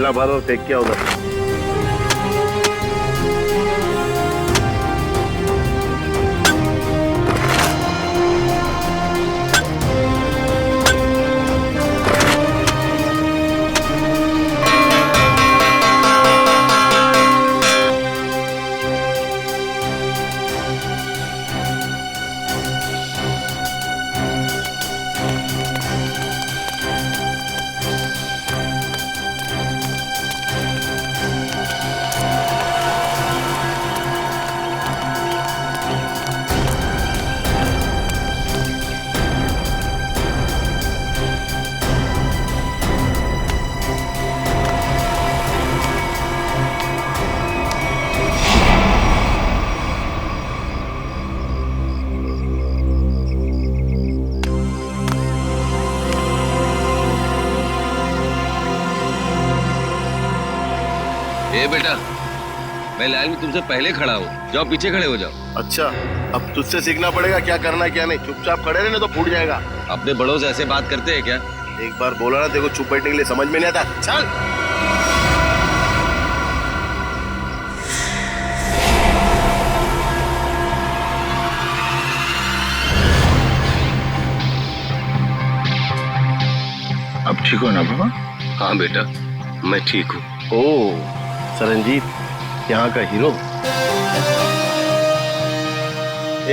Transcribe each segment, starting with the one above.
थैला भर और फेंक किया उधर। ए बेटा, मैं लाइन में तुमसे पहले खड़ा हूँ, जाओ पीछे खड़े हो जाओ। अच्छा, अब तुझसे सीखना पड़ेगा क्या करना है क्या नहीं। चुपचाप खड़े रहने तो फूट जाएगा। अपने बड़ों से ऐसे बात करते हैं क्या? एक बार बोला ना, देखो चुप बैठने के लिए समझ में नहीं आता। चल। अब ठीक हो ना बाबा? हाँ बेटा, मैं ठीक हूँ। ओ सरंजीत, यहाँ का हीरो।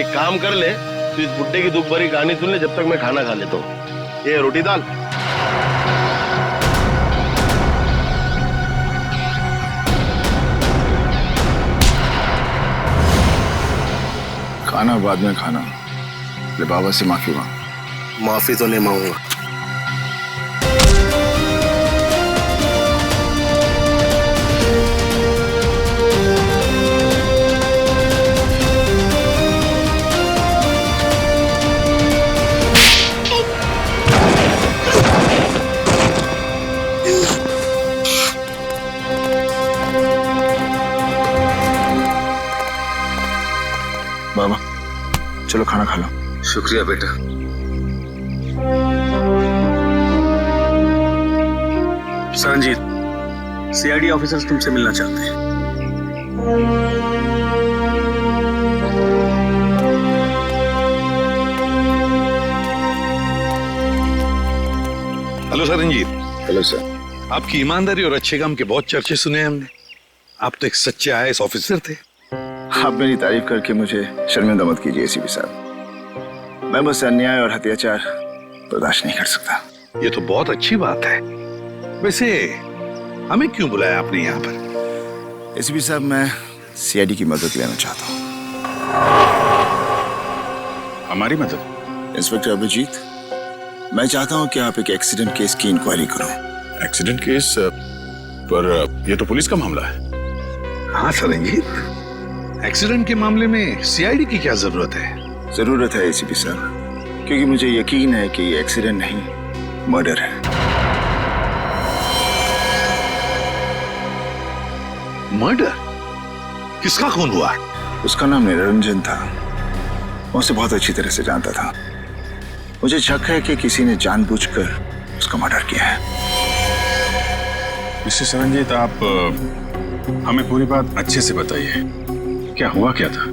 एक काम कर ले, तू इस बुड्ढे की दुख भरी कहानी सुन ले जब तक मैं खाना खा लेता हूँ। ये रोटी दाल। खाना बाद में खाना। ले बाबा से माफी मांग। माफी तो नहीं मांगूंगा। बाबा चलो खाना खा लो। शुक्रिया बेटा। सरंजीत, सीआईडी ऑफिसर्स तुमसे मिलना चाहते हैं। हेलो सरंजीत। Hello sir. आपकी ईमानदारी और अच्छे काम के बहुत चर्चे सुने हैं हमने। आप तो एक सच्चे आईएएस ऑफिसर थे। आप मेरी तारीफ करके मुझे शर्मिंदा मत कीजिए एसीपी साहब। मैं बस अन्याय और अत्याचार बर्दाश्त नहीं कर सकता। ये तो बहुत अच्छी बात है। वैसे हमें क्यों बुलाया आपने यहाँ पर? एसीपी साहब, मैं सीआईडी की मदद लेना चाहता हूँ। हमारी मदद? इंस्पेक्टर अभिजीत, मैं चाहता हूँ कि आप एक एक्सीडेंट केस की इंक्वायरी करो। Accident case? पर यह तो पुलिस का मामला है। हाँ सरंजीत, एक्सीडेंट के मामले में सीआईडी की क्या जरूरत है? जरूरत है एसीपी साहब, क्योंकि मुझे यकीन है कि ये एक्सीडेंट नहीं, मर्डर है। मर्डर? किसका खून हुआ? उसका नाम निरंजन था। मैं उसे बहुत अच्छी तरह से जानता था। मुझे शक है कि किसी ने जानबूझकर उसका मर्डर किया है। मिस्टर सरंजीत, आप हमें पूरी बात अच्छे से बताइए। क्या हुआ क्या था?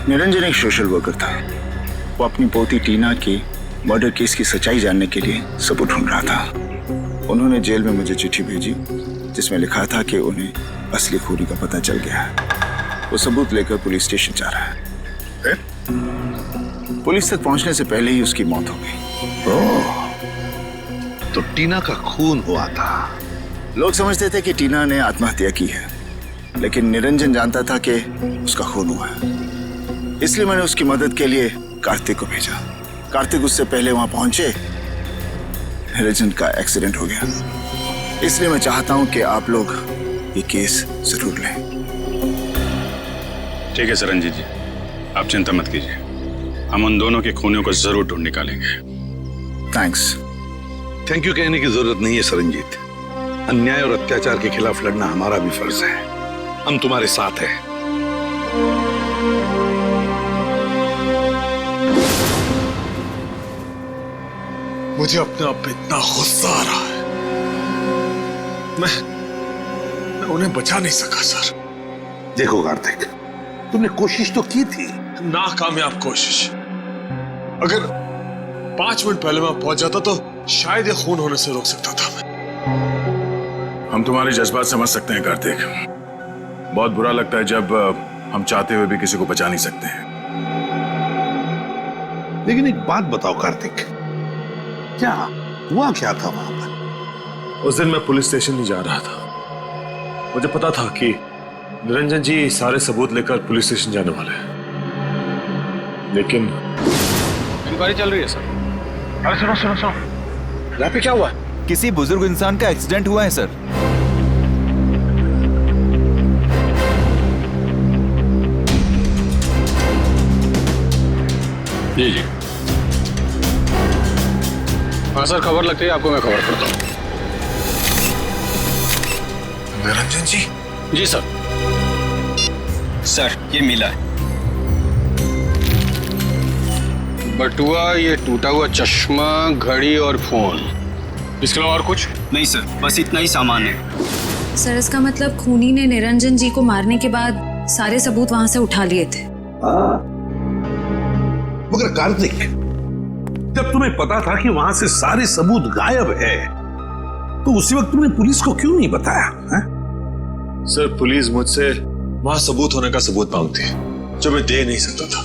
निरंजन एक सोशल वर्कर था। वो अपनी पोती टीना की मर्डर केस की सच्चाई जानने के लिए सबूत ढूंढ रहा था। उन्होंने जेल में मुझे चिट्ठी भेजी जिसमें लिखा था कि उन्हें असली खूनी का पता चल गया है। वो सबूत लेकर पुलिस स्टेशन जा रहा है। पुलिस तक पहुंचने से पहले ही उसकी मौत हो गई। ओह, तो टीना का खून हुआ था। लोग समझते थे कि टीना ने आत्महत्या की है, लेकिन निरंजन जानता था कि उसका खून हुआ है। इसलिए मैंने उसकी मदद के लिए कार्तिक को भेजा। कार्तिक उससे पहले वहां पहुंचे। निरंजन का एक्सीडेंट हो गया। इसलिए मैं चाहता हूं कि आप लोग ये केस जरूर लें। ठीक है सरंजीत जी, आप चिंता मत कीजिए। हम उन दोनों के खूनियों को जरूर ढूंढ निकालेंगे। थैंक्स। थैंक यू कहने की जरूरत नहीं है सरंजीत। अन्याय और अत्याचार के खिलाफ लड़ना हमारा भी फर्ज है। हम तुम्हारे साथ हैं। मुझे अपने आप पे इतना गुस्सा आ रहा है। उन्हें बचा नहीं सका सर। देखो कार्तिक, तुमने कोशिश तो की थी। नाकामयाब कोशिश। अगर 5 मिनट पहले मैं पहुंच जाता तो शायद ये खून होने से रोक सकता था मैं। हम तुम्हारे जज्बात समझ सकते हैं कार्तिक। बहुत बुरा लगता है जब हम चाहते हुए भी किसी को बचा नहीं सकते हैं। लेकिन एक बात बताओ कार्तिक, क्या हुआ क्या था वहां पर? उस दिन मैं पुलिस स्टेशन नहीं जा रहा था। मुझे पता था कि निरंजन जी सारे सबूत लेकर पुलिस स्टेशन जाने वाले हैं, लेकिन इंक्वायरी चल रही है सर। अरे सुनो सुनो सुनो, यहाँ पे क्या हुआ? किसी बुजुर्ग इंसान का एक्सीडेंट हुआ है सर। जी जी हाँ सर, खबर लगती है आपको मैं खबर करता हूँ। निरंजन जी? जी सर। सर ये मिला है। बटुआ, ये टूटा हुआ चश्मा, घड़ी और फोन, इसके अलावा और कुछ नहीं सर, बस इतना ही सामान है। सर इसका मतलब खूनी ने निरंजन जी को मारने के बाद सारे सबूत वहां से उठा लिए थे। मगर कार्तिक, जब तुम्हें पता था कि वहां से सारे सबूत गायब है, तो उसी वक्त तुमने पुलिस को क्यों नहीं बताया है? सर पुलिस मुझसे वहां सबूत होने का सबूत मांगती है जो मैं दे नहीं सकता था।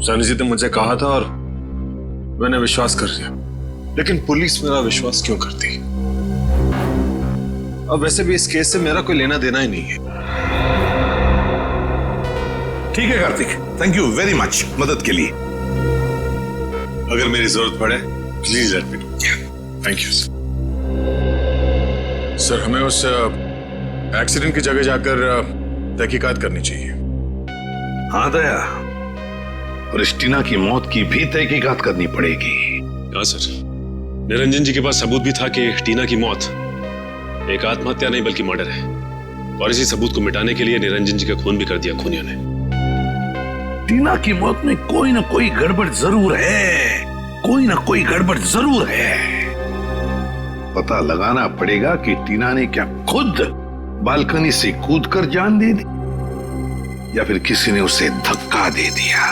सनी जी ने मुझे कहा था और मैंने विश्वास कर लिया, लेकिन पुलिस मेरा विश्वास क्यों करती? अब वैसे भी इस केस से मेरा कोई लेना देना ही नहीं है। ठीक है Kartik, thank you very much मदद के लिए। अगर मेरी जरूरत पड़े please let me know. Thank you sir. Sir हमें उस एक्सीडेंट की जगह जाकर तहकीकात करनी चाहिए। हाँ दया, और इस टीना की मौत की भी तहकीकात करनी पड़ेगी। हाँ सर, निरंजन जी के पास सबूत भी था कि टीना की मौत एक आत्महत्या नहीं बल्कि मर्डर है, और इसी सबूत को मिटाने के लिए निरंजन जी का खून भी कर दिया खूनियों ने। टीना की मौत में कोई ना कोई गड़बड़ जरूर है, कोई ना कोई गड़बड़ जरूर है। पता लगाना पड़ेगा कि टीना ने क्या खुद बालकनी से कूदकर जान दे दी, या फिर किसी ने उसे धक्का दे दिया।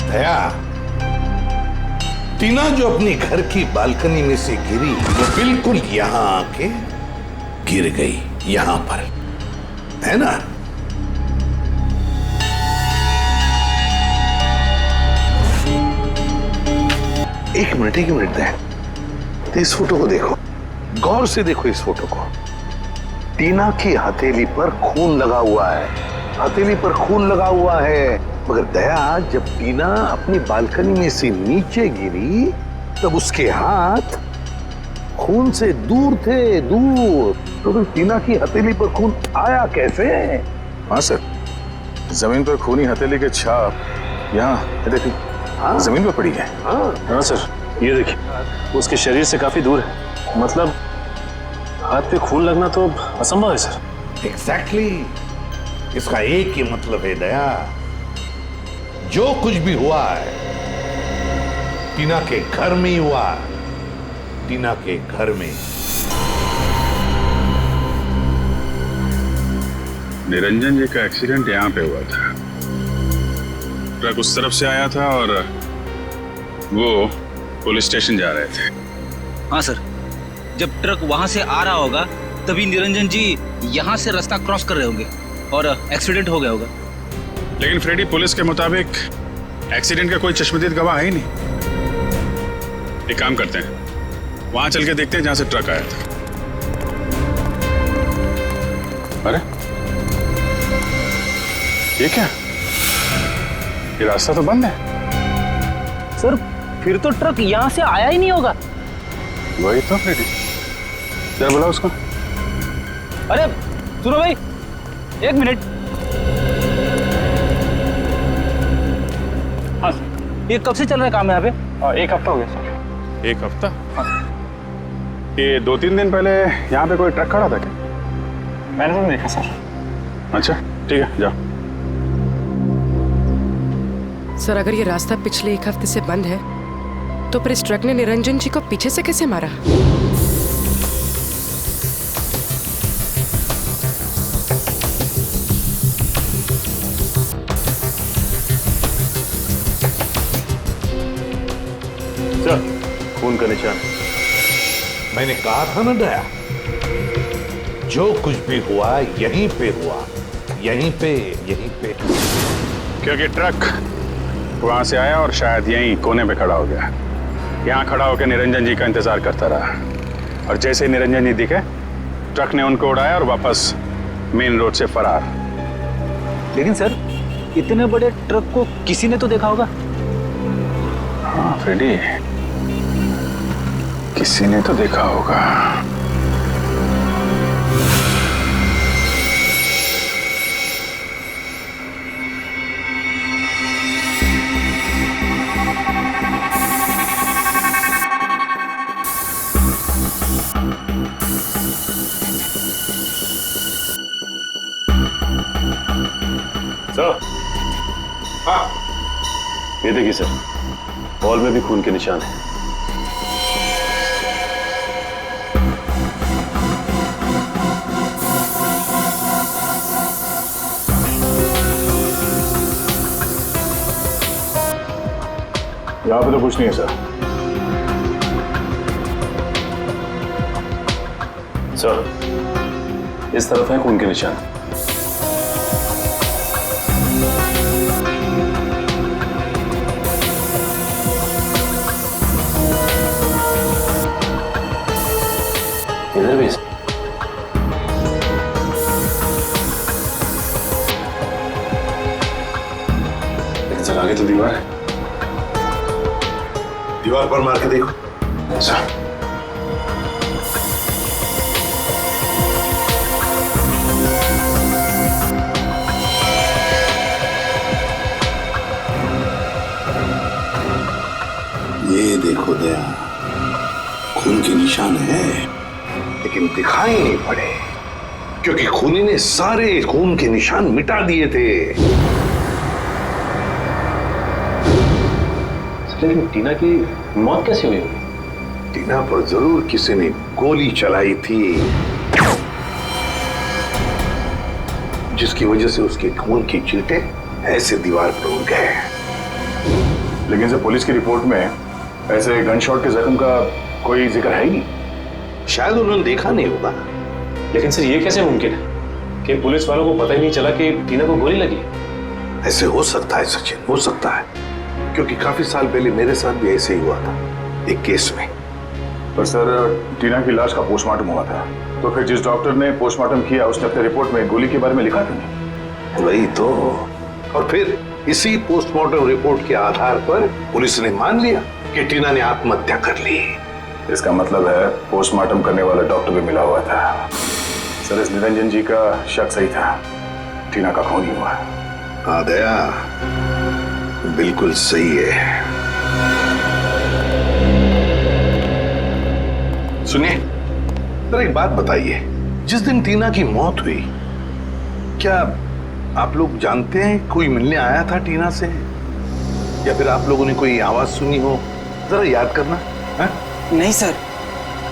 दया, टीना जो अपनी घर की बालकनी में से गिरी, वो बिल्कुल यहां आके गिर गई, यहां पर, है ना? एक मिनट दया, तो इस फोटो को देखो, गौर से देखो इस फोटो को। टीना की हथेली पर खून लगा हुआ है, हथेली पर खून लगा हुआ है। मगर दया, जब टीना अपनी बालकनी में से नीचे गिरी तब उसके हाथ खून से दूर थे, दूर। तो फिर टीना की हथेली पर खून आया कैसे? हाँ सर, जमीन पर खूनी हथेली के छाप यहाँ देखिए। हाँ जमीन पर पड़ी है। हाँ सर, ये देखिए उसके शरीर से काफी दूर है, मतलब हाथ पे खून लगना तो असंभव है सर। एग्जैक्टली, इसका एक ही मतलब है दया, जो कुछ भी हुआ है टीना के घर में ही हुआ, टीना के घर में। निरंजन जी का एक्सीडेंट यहाँ पे हुआ था। ट्रक उस तरफ से आया था और वो पुलिस स्टेशन जा रहे थे। हाँ सर, जब ट्रक वहां से आ रहा होगा तभी निरंजन जी यहाँ से रास्ता क्रॉस कर रहे होंगे और एक्सीडेंट हो गया होगा। लेकिन फ्रेडी, पुलिस के मुताबिक एक्सीडेंट का कोई चश्मदीद गवाह है ही नहीं। एक काम करते हैं, वहां चल के देखते हैं जहां से ट्रक आया था। अरे ये क्या, ये रास्ता तो बंद है। सर फिर तो ट्रक यहाँ से आया ही नहीं होगा। वही तो फ्रेडी, जरा बुलाओ उसको। अरे सुनो भाई, एक मिनट। हाँ ये कब से चल रहा है काम यहाँ पे? 1 हफ्ता हो गया सर। 1 हफ्ता? हाँ। ये 2-3 दिन पहले यहाँ पे कोई ट्रक खड़ा था क्या? अरे सुनो भाई, एक मिनट। हाँ, सुनो भाई, एक मिनट। हाँ, ये कब से चल रहा है काम यहाँ पे? 1 हफ्ता हो गया सर। 1 हफ्ता? हाँ। 1 हफ्ता? ये 2-3 दिन पहले यहाँ पे कोई ट्रक खड़ा था क्या? मैंने तो नहीं देखा सर। अच्छा ठीक है, जाओ। सर अगर ये रास्ता पिछले 1 हफ्ते से बंद है तो फिर इस ट्रक ने निरंजन जी को पीछे से कैसे मारा? सर, खून का निशान। मैंने कहा था ना दया, जो कुछ भी हुआ यहीं पे हुआ, यहीं पे। क्योंकि ट्रक वहां से आया और शायद यहीं कोने पे खड़ा हो गया। यहाँ खड़ा होकर निरंजन जी का इंतजार करता रहा और जैसे ही निरंजन जी दिखे ट्रक ने उनको उड़ाया और वापस मेन रोड से फरार। लेकिन सर इतने बड़े ट्रक को किसी ने तो देखा होगा। हाँ फ्रेडी, किसी ने तो देखा होगा। सर, हाँ, ये देखिए सर, वॉल में भी खून के निशान है। यहाँ पे तो कुछ नहीं है सर। सर, इस तरफ है खून के निशान। इधर भी। लेकिन सर आगे तो दीवार है। दीवार पर मार के देखो। अच्छा। ये देखो दया, खून के निशान है, लेकिन दिखाई नहीं पड़े क्योंकि खूनी ने सारे खून के निशान मिटा दिए थे। लेकिन टीना की मौत कैसे हुई होगी? टीना पर जरूर किसी ने गोली चलाई थी, जिसकी वजह से उसके खून की चींटे ऐसे दीवार पर उड़ गए। लेकिन सर पुलिस की रिपोर्ट में ऐसे गन शॉट के जख्म का कोई जिक्र है ही नहीं। शायद उन्होंने देखा नहीं होगा। लेकिन सर ये कैसे मुमकिन है कि पुलिस वालों को पता ही नहीं चला कि टीना को गोली लगी? ऐसे हो सकता है सचिन, हो सकता है, क्योंकि काफी साल पहले मेरे साथ भी ऐसे ही हुआ था एक केस में। पर सर टीना की लाश का पोस्टमार्टम हुआ था, तो फिर जिस डॉक्टर ने पोस्टमार्टम किया उसने अपने रिपोर्ट में गोली के बारे में लिखा था नहीं? वही तो। और फिर इसी पोस्टमार्टम रिपोर्ट के आधार पर पुलिस ने मान लिया कि टीना ने आत्महत्या कर ली। इसका मतलब है पोस्टमार्टम करने वाला डॉक्टर भी मिला हुआ था। सर इस निरंजन जी का शक सही था, टीना का खून ही हुआ। हाँ दया, बिल्कुल सही है। सुनिए, जरा एक बात बताइए, जिस दिन टीना की मौत हुई, क्या आप लोग जानते हैं कोई मिलने आया था टीना से, या फिर आप लोगों ने कोई आवाज सुनी हो? जरा याद करना। है? नहीं सर,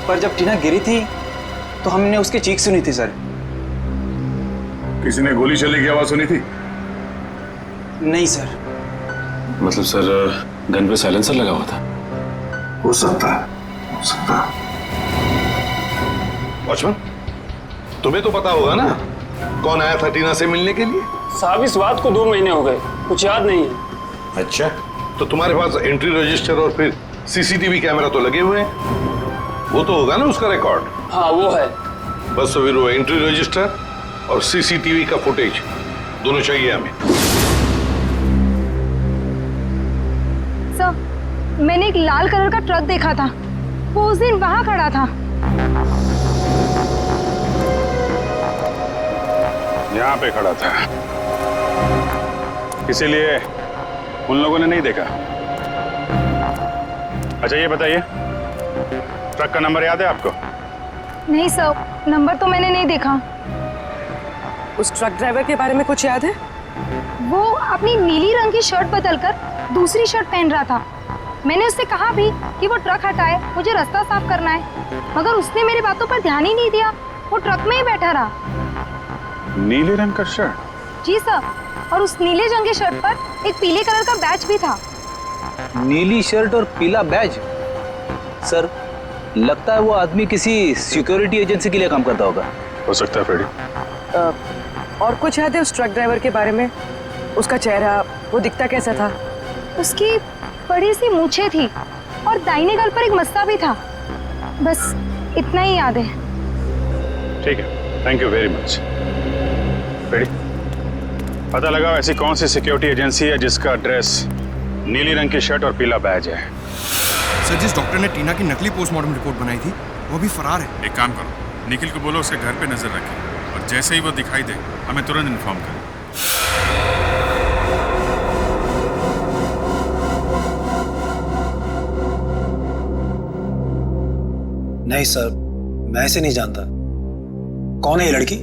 पर जब टीना गिरी थी तो हमने उसकी चीख सुनी थी सर। किसी ने गोली चलने की आवाज सुनी थी? नहीं सर। मतलब सर गन पे साइलेंसर लगा हुआ था? हो सकता है, हो सकता है। वॉचमैन, तुम्हें तो पता होगा ना कौन आया था टीना से मिलने के लिए? साहब इस बात को 2 महीने हो गए, कुछ याद नहीं है। अच्छा, तो तुम्हारे पास एंट्री रजिस्टर और फिर सीसीटीवी कैमरा तो लगे हुए हैं, वो तो होगा ना उसका रिकॉर्ड? हाँ वो है। बस तो फिर वो एंट्री रजिस्टर और सीसीटीवी का फुटेज दोनों चाहिए हमें। सर, मैंने एक लाल कलर का ट्रक देखा था, वो उस दिन वहां खड़ा था। यहाँ पे खड़ा था, इसीलिए उन लोगों ने नहीं देखा। अच्छा ये बताइए, ट्रक का नंबर याद है आपको? नहीं सर, नंबर तो मैंने नहीं देखा। उस ट्रक ड्राइवर के बारे में कुछ याद है? वो अपनी नीली रंग की शर्ट बदलकर दूसरी शर्ट पहन रहा था। मैंने उससे कहा भी कि वो ट्रक हटाए, मुझे रास्ता साफ करना है, मगर उसने मेरी बातों पर ध्यान ही नहीं दिया। वो ट्रक में ही बैठा रहा। नीले रंग का शर्ट? जी सर, और उस नीले रंग की शर्ट पर एक पीले कलर का बैज भी था। नीली शर्ट और पीला बैज? सर, लगता है वो आदमी किसी सिक्योरिटी एजेंसी के लिए काम करता होगा। हो सकता है फ्रेडी। और कुछ याद है उस ट्रक ड्राइवर के बारे में? उसका चेहरा, वो दिखता कैसा था? उसकी बड़ी सी मूछें थी और दाहिने गाल पर एक मस्सा भी था। बस इतना ही याद है। ठीक है, thank you very much. Freddie, पता लगाओ ऐसी कौन सी सिक्योरिटी एजेंसी है जिसका ड्रेस नीली रंग की शर्ट और पीला बैज है। सर, जिस डॉक्टर ने टीना की नकली पोस्टमार्टम रिपोर्ट बनाई थी वो भी फरार है। एक काम करो, निखिल को बोलो उसके घर पे नजर रखे और जैसे ही वो दिखाई दे हमें तुरंत इन्फॉर्म करें। नहीं सर, मैं इसे नहीं जानता। कौन है ये लड़की?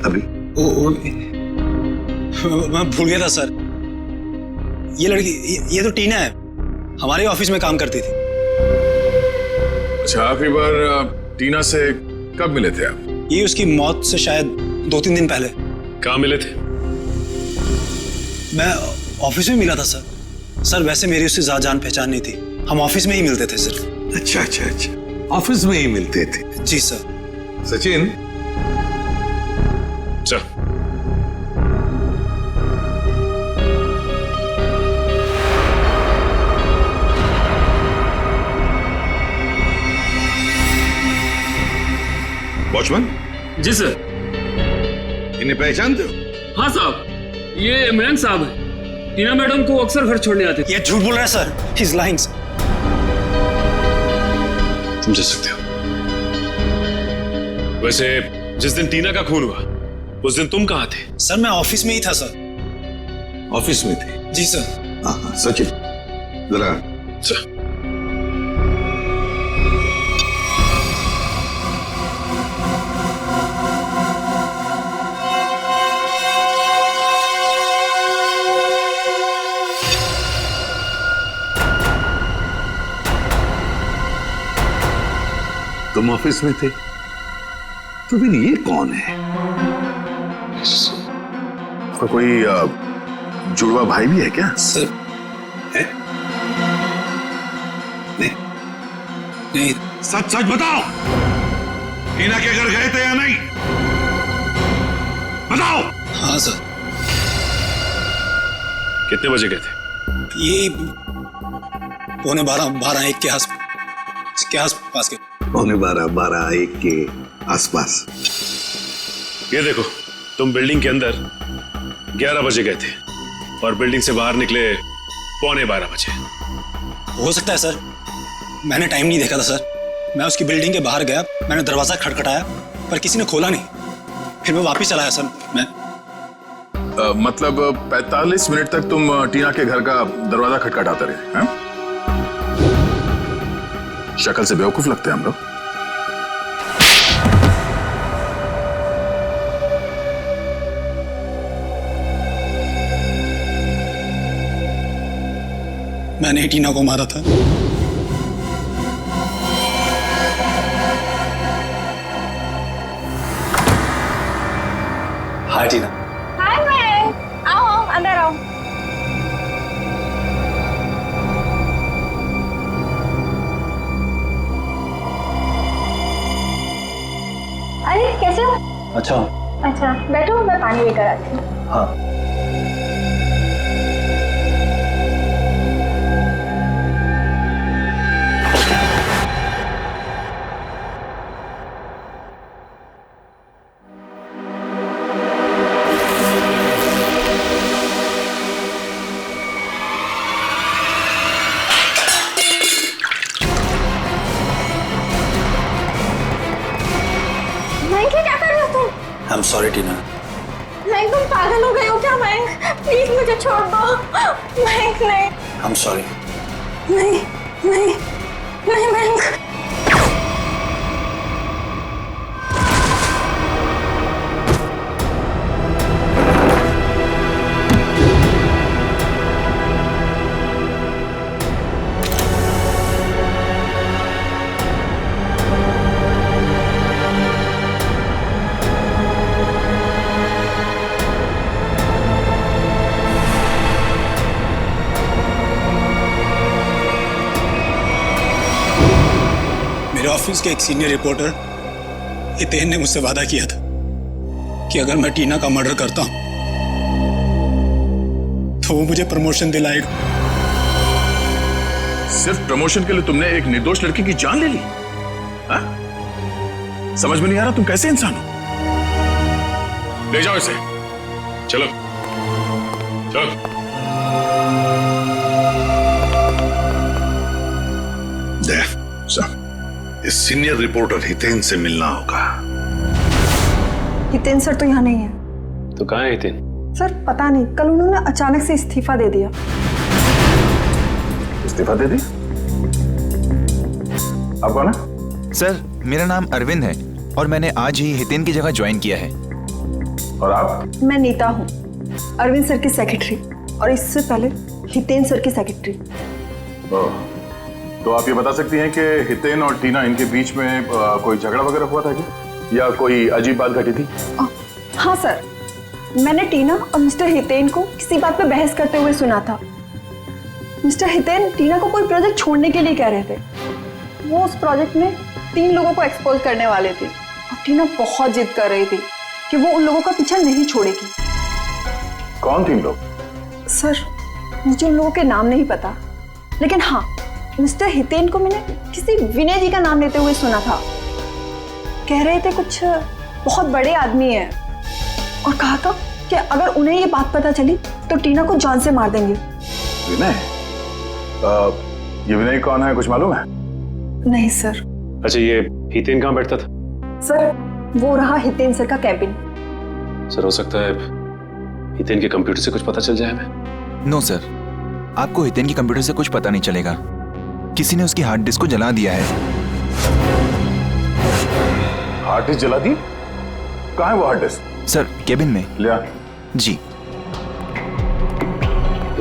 अभी मैं भूल गया था सर। ये लड़की, ये तो टीना है, हमारे ऑफिस में काम करती थी। अच्छा, आखिरी बार टीना से कब मिले थे आप? ये उसकी मौत से शायद 2-3 दिन पहले। कहाँ मिले थे? मैं ऑफिस में मिला था सर। सर, वैसे मेरी उससे ज्यादा जान पहचान नहीं थी, हम ऑफिस में ही मिलते थे सिर्फ। अच्छा अच्छा अच्छा, ऑफिस में ही मिलते थे? जी सर। Sachin, sir, watchman? जी सर। इन्हें पहचानते हो? हाँ साहब, ये इमरान साहब है। टीना मैडम को अक्सर घर छोड़ने आते थे। ये झूठ बोल रहा है सर, ही इज लाइंग। समझ सकते हो। वैसे जिस दिन टीना का खून हुआ उस दिन तुम कहाँ थे? सर, मैं ऑफिस में ही था सर। ऑफिस में थे? जी सर। हाँ, सचिन जरा। सर, तुम ऑफिस में थे तो फिर ये कौन है? उसका कोई जुड़वा भाई भी है क्या? सर, है? नहीं। सच सच बताओ, टीना के घर गए थे या नहीं? बताओ। हाँ सर। कितने बजे गए थे? ये 12:15-1 के आसपास के। 12:15-1 के आसपास। ये देखो, तुम बिल्डिंग के अंदर 11 बजे गए थे और बिल्डिंग से बाहर निकले 11:15 बजे। हो सकता है सर, मैंने टाइम नहीं देखा था सर। मैं उसकी बिल्डिंग के बाहर गया, मैंने दरवाजा खटखटाया पर किसी ने खोला नहीं। फिर मैं वापस चला आया सर। मैं मतलब 45 मिनट तक तुम टीना के घर का दरवाजा खटखटाते रहे हैं? शक्ल से बेवकूफ लगते हैं हम लोग। मैंने टीना को मारा था। हाय टीना। हाय मैं, आओ अंदर आओ। अरे कैसे हो? अच्छा। अच्छा बैठो, मैं पानी लेकर आती हूँ। हाँ। क्या कर रहे हो तुम? I'm sorry टीना। नहीं, तुम पागल हो गए हो प्लीज मुझे छोड़ दो। मयंक नहीं। I am sorry. नहीं नहीं नहीं मयंक। ऑफिस के एक सीनियर रिपोर्टर हितेन ने मुझसे वादा किया था कि अगर मैं टीना का मर्डर करता हूं तो वो मुझे प्रमोशन दिलाएगा। सिर्फ प्रमोशन के लिए तुमने एक निर्दोष लड़की की जान ले ली? हा? समझ में नहीं आ रहा तुम कैसे इंसान हो। ले जाओ इसे। चलो चलो। इस सीनियर रिपोर्टर हितेन से मिलना होगा। हितेन सर तो यहाँ नहीं है। तो कहाँ है हितेन? सर पता नहीं, कल उन्होंने अचानक से इस्तीफा दे दिया। इस्तीफा दे दी? आप कौन है? सर मेरा नाम अरविंद है और मैंने आज ही हितेन की जगह ज्वाइन किया है। और आप? मैं नीता हूँ, अरविंद सर की सेक्रेटरी, और इससे पहले हितेन सर की सेक्रेटरी। तो आप ये बता सकती हैं कि हितेन और टीना इनके बीच में कोई झगड़ा वगैरह हुआ था क्या, या कोई अजीब बात घटी थी? हाँ सर, मैंने टीना और मिस्टर हितेन को किसी बात पे बहस करते हुए सुना था। मिस्टर हितेन टीना को कोई प्रोजेक्ट छोड़ने के लिए कह रहे थे। वो उस प्रोजेक्ट में 3 लोगों को एक्सपोज करने वाले थे और टीना बहुत जिद कर रही थी कि वो उन लोगों का पीछा नहीं छोड़ेगी। कौन 3 लोग? सर मुझे उन लोगों के नाम नहीं पता, लेकिन हाँ मिस्टर हितेन को मैंने किसी विनय जी का नाम लेते हुए सुना था। कह रहे थे कुछ बहुत बड़े आदमी हैं और कहा था कि अगर उन्हें ये बात पता चली तो टीना को जान से मार देंगे। विनय? ये विनय कौन है, कुछ मालूम है? नहीं सर। अच्छा ये हितेन कहाँ बैठता था? सर वो रहा हितेन सर का कैबिन। सर हो सकता है हितेन के कंप्यूटर से कुछ पता चल जाए हमें। नो सर, आपको हितेन के कंप्यूटर से कुछ पता नहीं चलेगा। किसी ने उसकी हार्ड डिस्क को जला दिया है। हार्ड डिस्क जला दी? कहाँ है वो हार्ड डिस्क? सर केबिन में। लिया जी।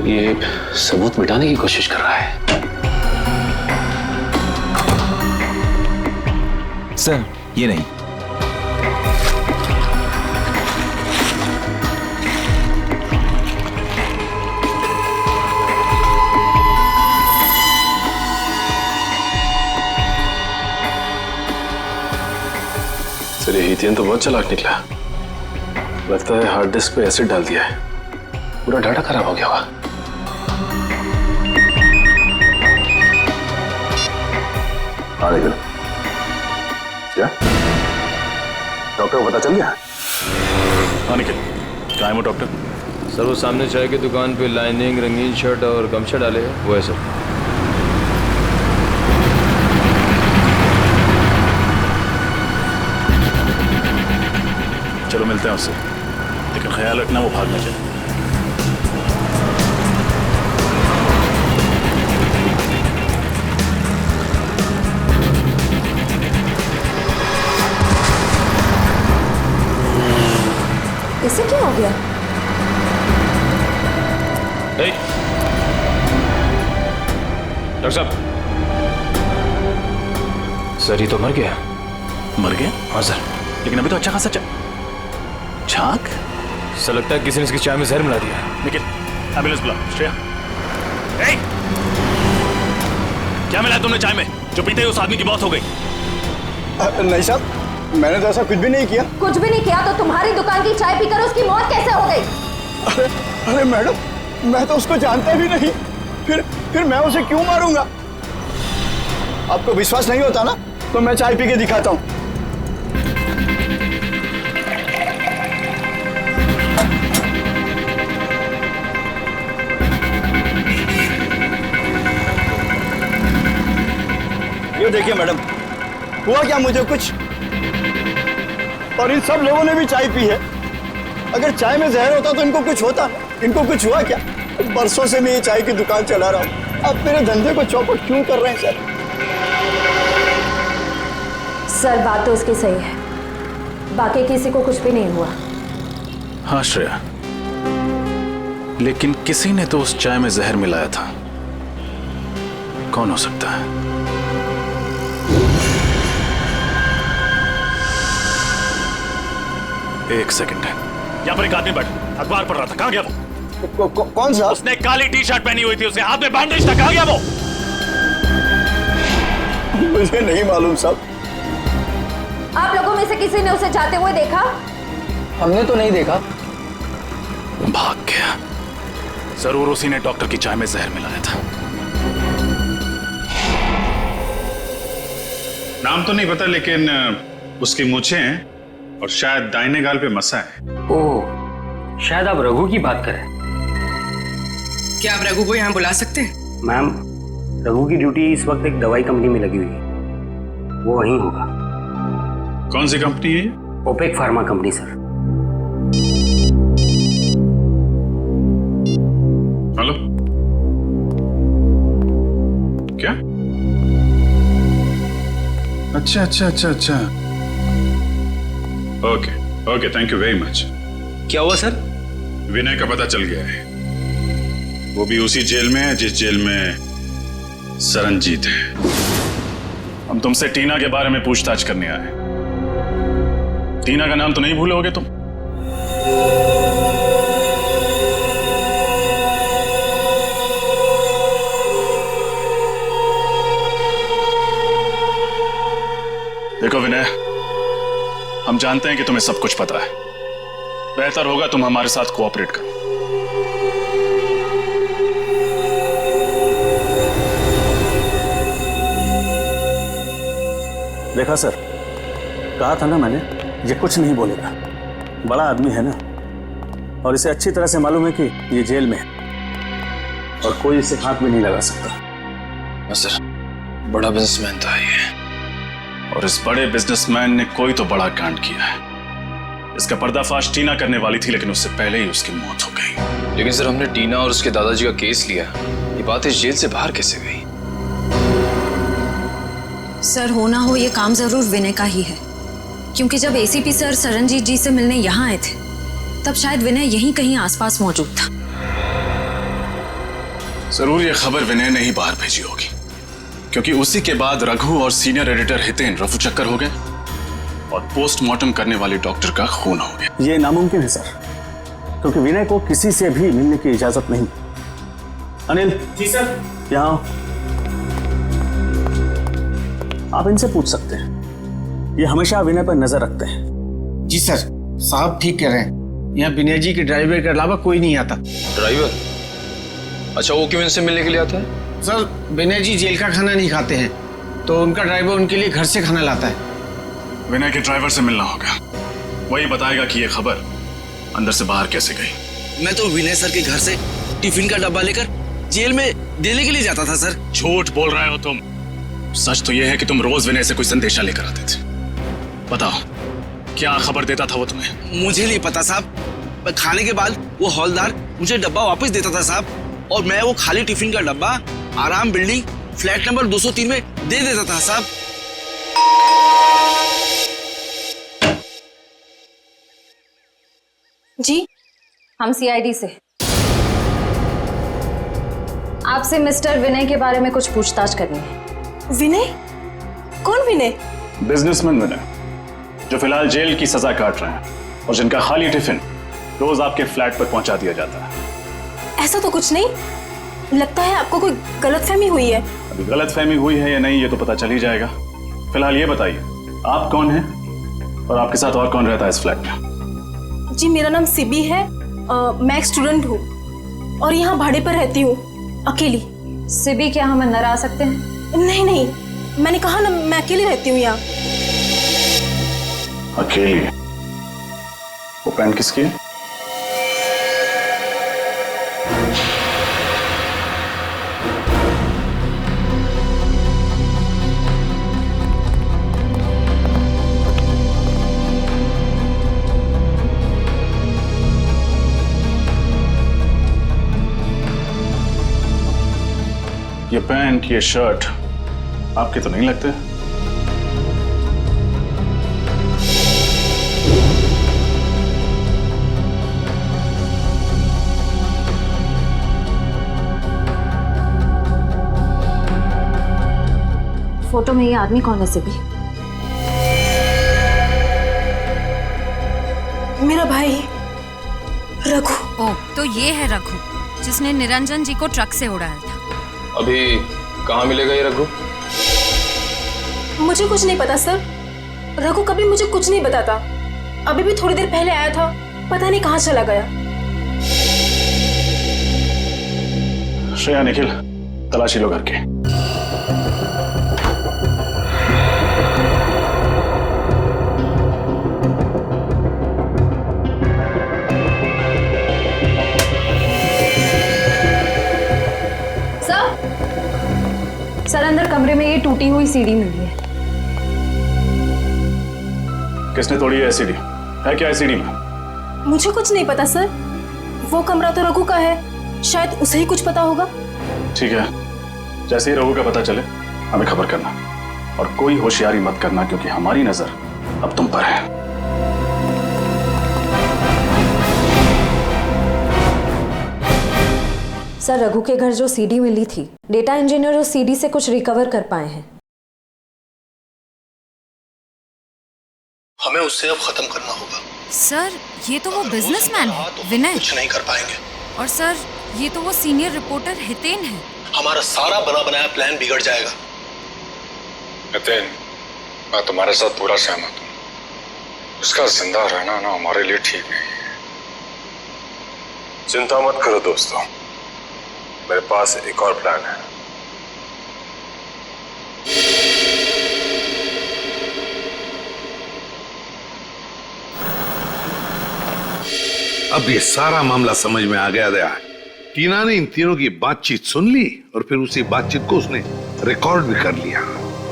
ये सबूत मिटाने की कोशिश कर रहा है। सर ये नहीं। सर ये हितेन तो बहुत चालाक निकला। लगता है हार्ड डिस्क पे एसिड डाल दिया है, पूरा डाटा खराब हो गया होगा। क्या डॉक्टर को पता चल गया? हाँ निखिल, कहाँ है वो डॉक्टर? सर वो सामने चाय की दुकान पे लाइनिंग, रंगीन शर्ट और गमछा डाले हैं, वो है सर। चलो मिलते हैं उससे, लेकिन ख्याल रखना वो भाग ना जाए। इसे क्या हो गया? डॉक्टर साहब, सर ये तो मर गया। मर गया? हाँ सर। लेकिन अभी तो अच्छा खासा छाक। सर लगता है किसी ने इसकी चाय में जहर मिला दिया। निखिल एम्बुलेंस बुला। श्रेया, क्या मिला तुमने चाय में जो पीते ही उस आदमी की मौत हो गई? नहीं साहब, मैंने तो ऐसा कुछ भी नहीं किया। कुछ भी नहीं किया तो तुम्हारी दुकान की चाय पीकर उसकी मौत कैसे हो गई? अरे मैडम, मैं तो उसको जानता भी नहीं, फिर मैं उसे क्यों मारूंगा? आपको विश्वास नहीं होता ना, तो मैं चाय पी के दिखाता हूँ। ये देखिए मैडम, हुआ क्या मुझे कुछ, और इन सब लोगों ने भी चाय पी है। अगर चाय में जहर होता तो इनको कुछ होता। इनको कुछ हुआ क्या? बरसों से मैं ये चाय की दुकान चला रहा हूँ, अब मेरे धंधे को चौपट क्यों कर रहे हैं सर? सर बात तो उसकी सही है, बाकी किसी को कुछ भी नहीं हुआ। हाँ श्रेया, लेकिन किसी ने तो उस चाय में जहर मिलाया था। कौन हो सकता है? एक सेकंड है, यहाँ पर एक आदमी बैठा अखबार पढ़ रहा था, कहाँ गया वो? कौन सा? उसने काली टी शर्ट पहनी हुई थी, उसके हाथ में बैंडेज था, कहाँ गया वो? मुझे नहीं मालूम साहब। आप लोगों में से किसी ने उसे जाते हुए देखा? हमने तो नहीं देखा। भाग गया। जरूर उसी ने डॉक्टर की चाय में जहर मिलाया था। नाम तो नहीं पता, लेकिन उसकी मूछें हैं और शायद दाहिने गाल पे मसा है। ओह, शायद आप रघु की बात करें। क्या आप रघु को यहाँ बुला सकते हैं? मैम, रघु की ड्यूटी इस वक्त एक दवाई कंपनी में लगी हुई है, वो वहीं होगा। कौन सी कंपनी है? OPEC pharma company sir. Hello, क्या? अच्छा अच्छा अच्छा अच्छा, okay okay, thank you very much. क्या हुआ सर? विनय का पता चल गया है, वो भी उसी जेल में है जिस जेल में सरनजीत है। हम तुमसे टीना के बारे में पूछताछ करने आए। टीना का नाम तो नहीं भूलोगे तुम? देखो विनय, हम जानते हैं कि तुम्हें सब कुछ पता है। बेहतर होगा तुम हमारे साथ कोऑपरेट करो। देखा सर, कहा था ना मैंने, ये कुछ नहीं बोलेगा। बड़ा आदमी है ना, और इसे अच्छी तरह से मालूम है कि ये जेल में है और कोई इसे हाथ में नहीं लगा सकता। सर, बड़ा बिजनेसमैन था ये, और इस बड़े बिजनेसमैन ने कोई तो बड़ा कांड किया है। इसका पर्दाफाश टीना करने वाली थी, लेकिन उससे पहले ही उसकी मौत हो गई। लेकिन सर, हमने टीना और उसके दादाजी का केस लिया, ये बात इस जेल से बाहर कैसे गई? सर हो ना हो ये काम जरूर विनय का ही है, क्योंकि जब एसीपी सर सरनजीत जी से मिलने यहाँ आए थे तब शायद विनय यहीं कहीं आसपास मौजूद था। जरूर ये खबर विनय ने ही बाहर भेजी होगी, क्योंकि उसी के बाद रघु और सीनियर एडिटर हितेन रफू चक्कर हो गए और पोस्टमार्टम करने वाले डॉक्टर का खून हो गया। ये नामुमकिन है सर, क्योंकि विनय को किसी से भी मिलने की इजाजत नहीं। अनिल जी सर, यहाँ आप इनसे पूछ सकते हैं, ये हमेशा विनय पर नजर रखते हैं। जी सर, साहब ठीक कह रहे हैं, यहाँ विनय जी के ड्राइवर के अलावा कोई नहीं आता। ड्राइवर? अच्छा, वो क्यों इनसे मिलने के लिए आता है? सर, विनय जी जेल का खाना नहीं खाते हैं, तो उनका ड्राइवर उनके लिए घर से खाना लाता है। विनय के ड्राइवर से मिलना होगा, वही बताएगा कि ये खबर अंदर से बाहर कैसे गई। मैं तो विनय सर के घर से टिफिन का डब्बा लेकर जेल में देने के लिए जाता था सर। झूठ बोल रहे हो तुम। सच तो यह है कि तुम रोज विनय से कोई संदेशा लेकर आते थे। बताओ, क्या खबर देता था वो तुम्हें? मुझे नहीं पता साहब, खाने के बाद वो हौलदार मुझे डब्बा वापस देता था साहब, और मैं वो खाली टिफिन का डब्बा आराम बिल्डिंग फ्लैट नंबर 203 में दे देता था साहब। जी, हम सीआईडी से आपसे मिस्टर विनय के बारे में कुछ पूछताछ करनी है। विनय? कौन विनय? बिजनेसमैन विनय, जो फिलहाल जेल की सजा काट रहे हैं और जिनका खाली टिफिन रोज आपके फ्लैट पर पहुंचा दिया जाता है। ऐसा तो कुछ नहीं, लगता है आपको कोई गलतफहमी हुई है। अभी गलतफहमी हुई है या नहीं ये तो पता चल ही जाएगा। फिलहाल ये बताइए, आप कौन हैं और आपके साथ और कौन रहता है इस फ्लैट में? जी, मेरा नाम सिबी है, मैं एक स्टूडेंट हूँ और यहाँ भाड़े पर रहती हूँ, अकेली। सिबी, क्या हम अंदर आ सकते हैं? नहीं नहीं, मैंने कहा ना, मैं अकेली रहती हूँ यहाँ। अकेली? वो पेन किसकी है? ये पैंट, ये शर्ट आपके तो नहीं लगते? फोटो में ये आदमी कौन है सिबी? मेरा भाई रघु। ओ, तो ये है रघु जिसने निरंजन जी को ट्रक से उड़ाया था। अभी कहाँ मिलेगा ये रघु? मुझे कुछ नहीं पता सर। रघु कभी मुझे कुछ नहीं बताता। अभी भी थोड़ी देर पहले आया था, पता नहीं कहाँ चला गया। श्रेया, निखिल, तलाशी लो करके। सर अंदर कमरे में ये टूटी हुई सीढ़ी मिली है। किसने तोड़ी है सीढ़ी? है क्या है सीढ़ी में? मुझे कुछ नहीं पता सर। वो कमरा तो रघु का है, शायद उसे ही कुछ पता होगा। ठीक है, जैसे ही रघु का पता चले हमें खबर करना, और कोई होशियारी मत करना क्योंकि हमारी नजर अब तुम पर है। सर रघु के घर जो सीडी मिली थी, डेटा इंजीनियर उस सीडी से कुछ रिकवर कर पाए हैं। हमें उससे अब खत्म करना होगा। सर ये तो वो बिजनेसमैन है विनय। कुछ नहीं कर पाएंगे। और सर ये तो वो सीनियर रिपोर्टर हितेन है। हमारा सारा बना बनाया प्लान बिगड़ जाएगा। नितिन, मैं तुम्हारे साथ पूरा सहमत हूँ। उसका जिंदा रहना ना हमारे लिए ठीक नहीं है। चिंता मत करो दोस्तों, मेरे पास एक और प्लान है। अब ये सारा मामला समझ में आ गया दया। टीना ने इन तीनों की बातचीत सुन ली और फिर उसी बातचीत को उसने रिकॉर्ड भी कर लिया।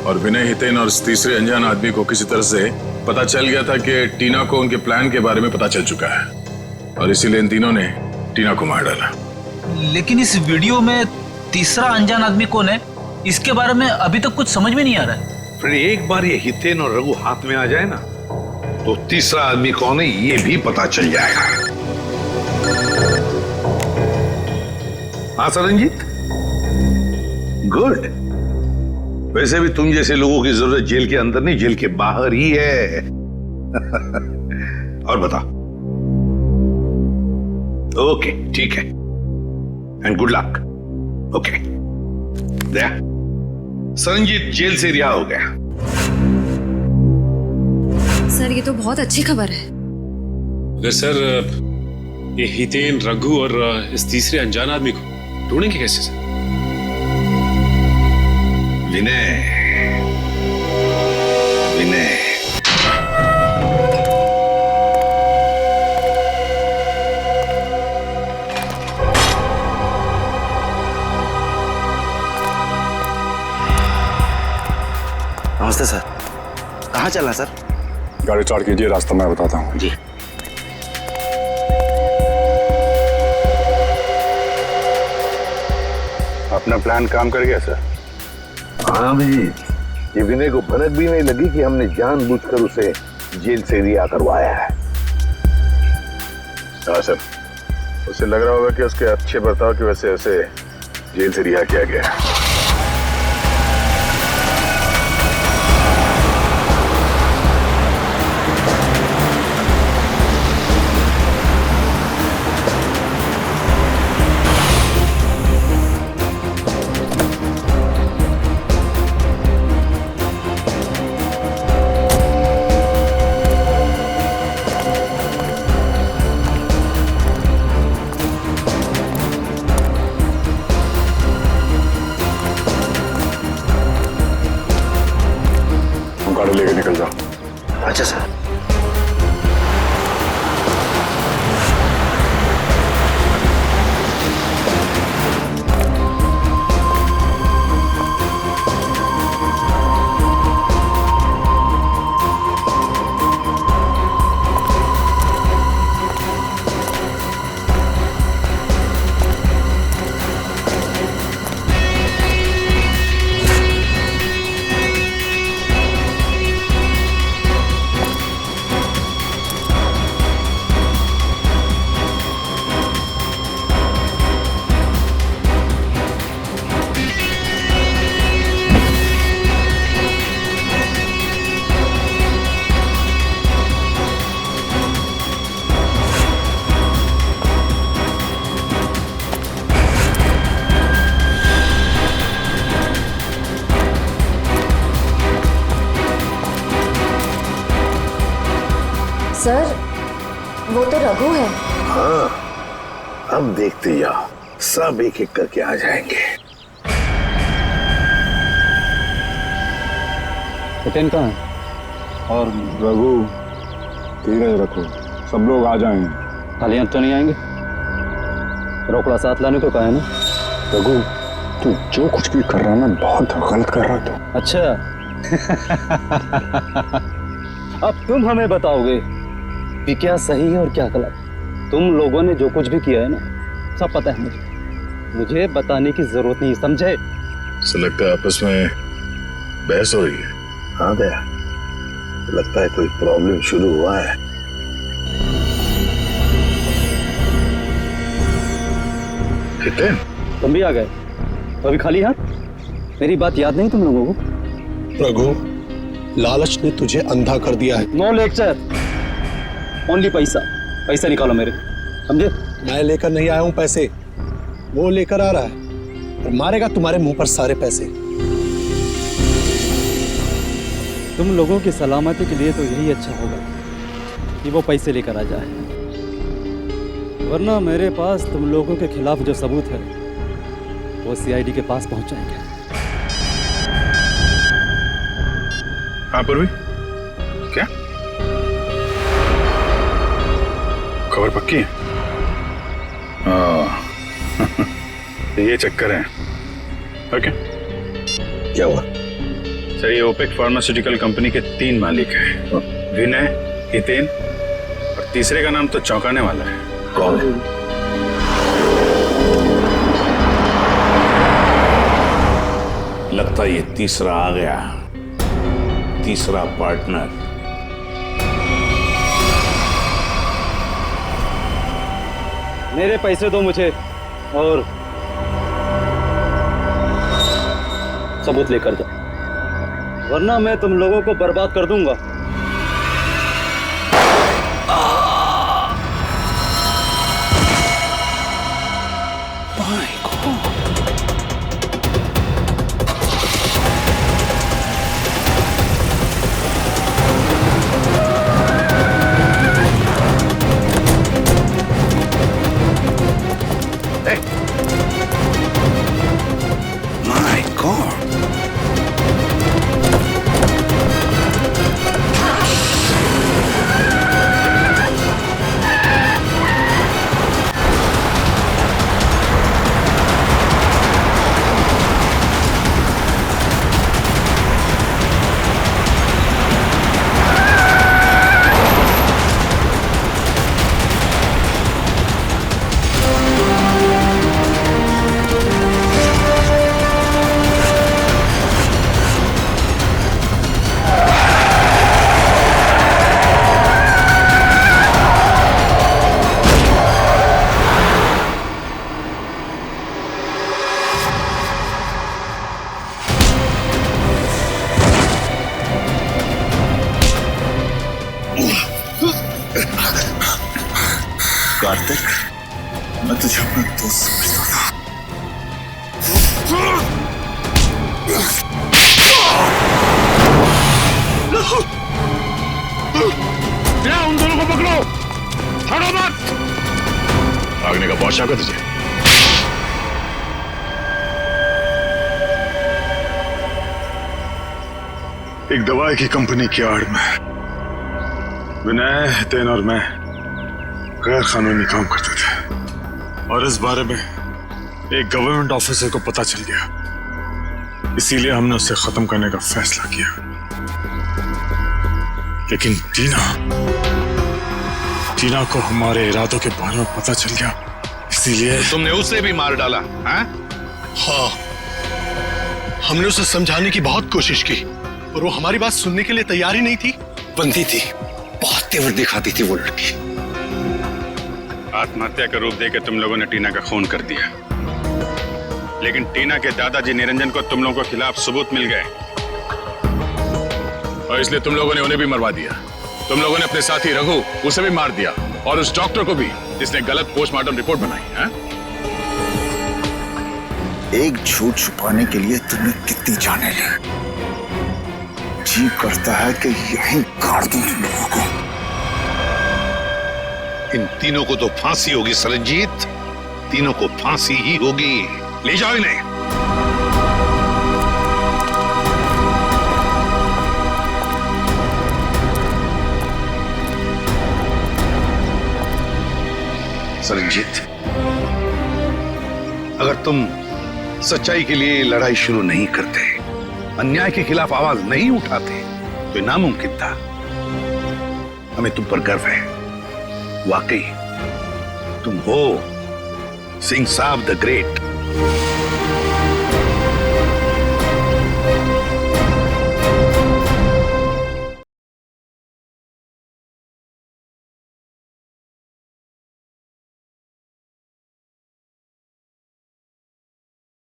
और विनय, हितेन और इस तीसरे अनजान आदमी को किसी तरह से पता चल गया था कि टीना को उनके प्लान के बारे में पता चल चुका है, और इसीलिए इन तीनों ने टीना को मार डाला। लेकिन इस वीडियो में तीसरा अनजान आदमी कौन है, इसके बारे में अभी तक कुछ समझ में नहीं आ रहा है। फिर एक बार ये हितेन और रघु हाथ में आ जाए ना, तो तीसरा आदमी कौन है ये भी पता चल जाएगा। हाँ सरनजीत, गुड। वैसे भी तुम जैसे लोगों की जरूरत जेल के अंदर नहीं, जेल के बाहर ही है। और बता। ओके, ठीक है, and good luck. Okay, Daya, Saranjeet jail से रिहा हो गया। सर ये तो बहुत अच्छी खबर है। अगर सर ये हितेन, रघु और इस तीसरे अनजान आदमी को ढूंढेंगे कैसे सर? विनय, विनय, नमस्ते सर। कहाँ चलना सर? गाड़ी स्टार्ट कीजिए, रास्ता मैं बताता हूँ। जी। अपना प्लान काम कर गया सर? हाँ भी, ये विनय को भनक भी नहीं लगी कि हमने जानबूझकर उसे जेल से रिहा करवाया है। हाँ सर, उसे लग रहा होगा कि उसके अच्छे बर्ताव की वजह से उसे जेल से रिहा किया गया। वो तो रघु है। हाँ, अब देखते जाओ, सब एक एक करके आ जाएंगे। हितेन कहाँ है? और रघु? धीरज रखो, सब लोग आ जाएंगे। खाली हाथ तो नहीं आएंगे। रोकड़ा साथ लाने को कहा है ना। रघु, तू जो कुछ भी कर रहा है ना, बहुत गलत कर रहा तू। अच्छा अब तुम हमें बताओगे कि क्या सही है और क्या गलत। तुम लोगों ने जो कुछ भी किया है ना, सब पता है मुझे बताने की जरूरत नहीं, समझे? ऐसा लगता है आपस में बहस हो रही है। हाँ दया, लगता है कोई प्रॉब्लम शुरू हुआ है। हितेन, तुम भी आ गए? अभी खाली हाथ? मेरी बात याद नहीं तुम लोगों को? रघु, लालच ने तुझे अंधा कर दिया है। नो लेक्चर, ओनली पैसा। पैसा निकालो मेरे, समझे? मैं लेकर नहीं आया हूं पैसे, वो लेकर आ रहा है और मारेगा तुम्हारे मुंह पर सारे पैसे। तुम लोगों की सलामती के लिए तो यही अच्छा होगा कि वो पैसे लेकर आ जाए, वरना मेरे पास तुम लोगों के खिलाफ जो सबूत है वो सीआईडी के पास पहुंचाएंगे। हाँ पूर्वी, क्या खबर पक्की है? ये चक्कर है। ओके, क्या हुआ? सर, ये ओपेक फार्मास्यूटिकल कंपनी के 3 मालिक हैं, विनय, हितेन और तीसरे का नाम तो चौंकाने वाला है। कौन है? लगता ये तीसरा आ गया, तीसरा पार्टनर। मेरे पैसे दो मुझे और सबूत लेकर जाओ, वरना मैं तुम लोगों को बर्बाद कर दूंगा। कार्तिक, मैं तुझे अपना दोस्त समझता था। उन दोनों को पकड़ो, छोड़ो मत। भागने का बहुत शौक है तुझे? एक दवाई की कंपनी की आड़ में विनय, हितेन और मैं गैर कानूनी काम करते थे और इस बारे में एक गवर्नमेंट ऑफिसर को पता चल गया, इसीलिए हमने उसे खत्म करने का फैसला किया। लेकिन टीना को हमारे इरादों के बारे में पता चल गया, इसीलिए तुमने उसे भी मार डाला? हाँ, हमने उसे समझाने की बहुत कोशिश की और वो हमारी बात सुनने के लिए तैयार ही नहीं थी। बंदी थी, बहुत तेवर दिखाती थी वो लड़की। आत्महत्या का रूप देकर तुम लोगों ने टीना का खून कर दिया, लेकिन टीना के दादाजी निरंजन को तुम लोगों के खिलाफ सबूत मिल गए और इसलिए तुम लोगों ने उन्हें भी मरवा दिया। तुम लोगों ने अपने साथी रघु, उसे भी मार दिया और उस डॉक्टर को भी जिसने गलत पोस्टमार्टम रिपोर्ट बनाई है। एक झूठ छुपाने के लिए तुमने कितनी जाने ली। जी करता है कि यहीं काट दूं तुम लोगों को। इन तीनों को तो फांसी होगी सरनजीत, तीनों को फांसी ही होगी। ले जाओ इन्हें। सरनजीत, अगर तुम सच्चाई के लिए लड़ाई शुरू नहीं करते, अन्याय के खिलाफ आवाज नहीं उठाते, तो ये नामुमकिन था। हमें तुम पर गर्व है, वाकई तुम हो सिंह साहब द ग्रेट।